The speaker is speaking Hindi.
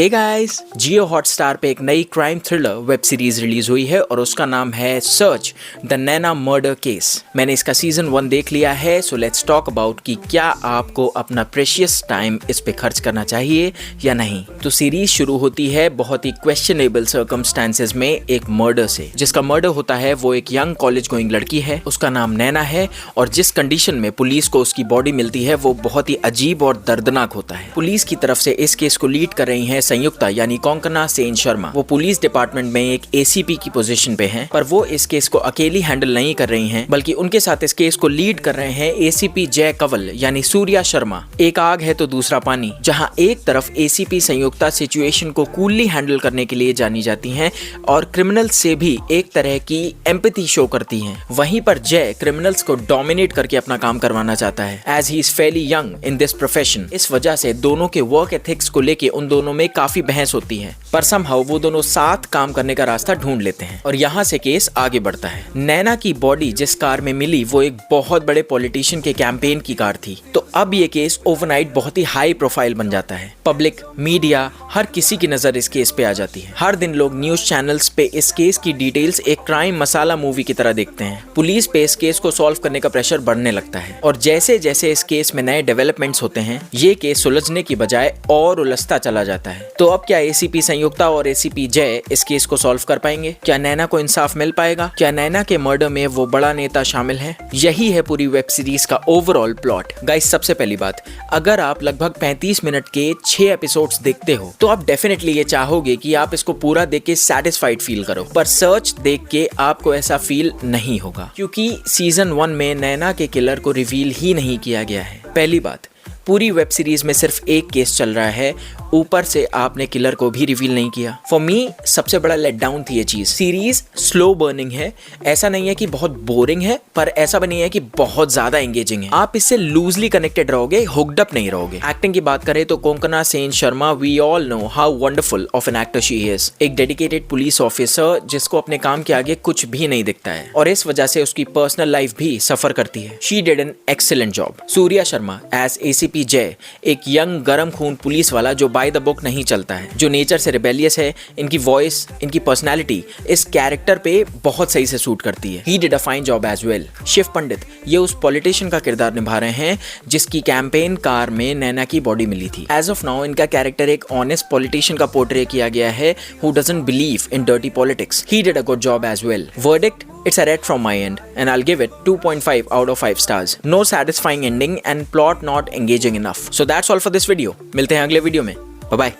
हे गाइस, जियो हॉटस्टार पे एक नई crime thriller web series release हुई है और उसका नाम है search the Naina murder case. मैंने इसका सीजन 1 देख लिया है, सो लेट्स टॉक अबाउट कि क्या आपको अपना प्रेशियस टाइम इस पे खर्च करना चाहिए या नहीं। तो सीरीज शुरू होती है बहुत ही क्वेश्चनेबल सर्कमस्टांसेस में एक मर्डर से। जिसका मर्डर होता है वो एक यंग कॉलेज गोइंग लड़की है, उसका नाम नैना है और जिस कंडीशन में पुलिस को उसकी बॉडी मिलती है वो बहुत ही अजीब और दर्दनाक होता है। पुलिस की तरफ से इस केस को लीड कर रही है संयुक्ता यानी कोंकणा सेन शर्मा। वो पुलिस डिपार्टमेंट में एक एसीपी की पोजीशन पे हैं, पर वो इस केस को अकेली हैंडल नहीं कर रही हैं, बल्कि उनके साथ इस केस को लीड कर रहे हैं एसीपी जय कंवल यानी सूर्या शर्मा। एक आग है तो दूसरा पानी। जहां एक तरफ एसीपी संयुक्ता सिचुएशन को कूलली हैंडल करने के लिए जानी जाती हैं और क्रिमिनल्स से भी एक तरह की एम्पैथी शो करती हैं, वहीं पर जय क्रिमिनल्स को डोमिनेट करके अपना काम करवाना चाहता है as he is fairly young in this profession. इस वजह से दोनों के वर्क एथिक्स को लेके उन दोनों में काफी बहस होती है, पर समहाउ वो दोनों साथ काम करने का रास्ता ढूंढ लेते हैं और यहाँ से केस आगे बढ़ता है। नैना की बॉडी जिस कार में मिली वो एक बहुत बड़े पॉलिटिशियन के कैंपेन की कार थी, तो अब ये केस ओवरनाइट बहुत ही हाई प्रोफाइल बन जाता है। पब्लिक, मीडिया, हर किसी की नजर इस केस पे आ जाती है। हर दिन लोग न्यूज चैनल्स पे इस केस की डिटेल्स एक क्राइम मसाला मूवी की तरह देखते हैं। पुलिस पे इस केस को सॉल्व करने का प्रेशर बढ़ने लगता है और जैसे जैसे इस केस में नए डेवलपमेंट्स होते हैं ये केस सुलझने की बजाय और उलझता चला जाता है। तो अब क्या एसीपी संयुक्ता और एसीपी जय इस केस को सॉल्व कर पाएंगे? क्या नैना को इंसाफ मिल पाएगा? क्या नैना के मर्डर में वो बड़ा नेता शामिल है? यही है पूरी वेब सीरीज का ओवरऑल प्लॉट। गाइस, सबसे पहली बात, अगर आप लगभग 35 मिनट के 6 एपिसोड्स देखते हो तो आप डेफिनेटली ये चाहोगे कि आप इसको पूरा देख के सैटिस्फाइड फील करो, पर सर्च देख के आपको ऐसा फील नहीं होगा क्योंकि सीजन 1 में नैना के किलर को रिवील ही नहीं किया गया है। पहली बात, पूरी वेब सीरीज में सिर्फ एक केस चल रहा है, ऊपर से आपने किलर को भी रिवील नहीं किया। फॉर मी सबसे बड़ा लेट डाउन थी ये चीज। सीरीज स्लो बर्निंग है, ऐसा नहीं है कि बहुत बोरिंग है, पर ऐसा भी नहीं है कि बहुत ज्यादा एंगेजिंग है। आप इससे लूजली कनेक्टेड रहोगे, हुक्ड अप नहीं रहोगे। एक्टिंग की बात करें तो Konkona Sen Sharma, we all know how wonderful of an actor she is. एक डेडिकेटेड पुलिस ऑफिसर जिसको अपने काम के आगे कुछ भी नहीं दिखता है और इस वजह से उसकी पर्सनल लाइफ भी सफर करती है। She did an excellent job. Surya Sharma as ACP Jai, एक यंग गरम खून पुलिस वाला जो बाय द बुक नहीं चलता है, जो नेचर से रिबेलियस है। इनकी वॉइस, इनकी पर्सनालिटी इस कैरेक्टर पे बहुत सही से सूट करती है। He did a fine job as well. Shiv Pandit ये उस पॉलिटिशियन का किरदार निभा रहे हैं जिसकी कैंपेन कार में नैना की बॉडी मिली थी। एज ऑफ नाउ इनका कैरेक्टर एक ऑनेस्ट पॉलिटिशियन का पोर्ट्रे किया गया है who doesn't believe in dirty politics. He did a good job as well. Verdict, it's a red from my end and I'll give it 2.5 out of 5 stars. No satisfying ending and plot not engaging enough. So that's all for this video. मिलते हैं अगले वीडियो में। Bye bye.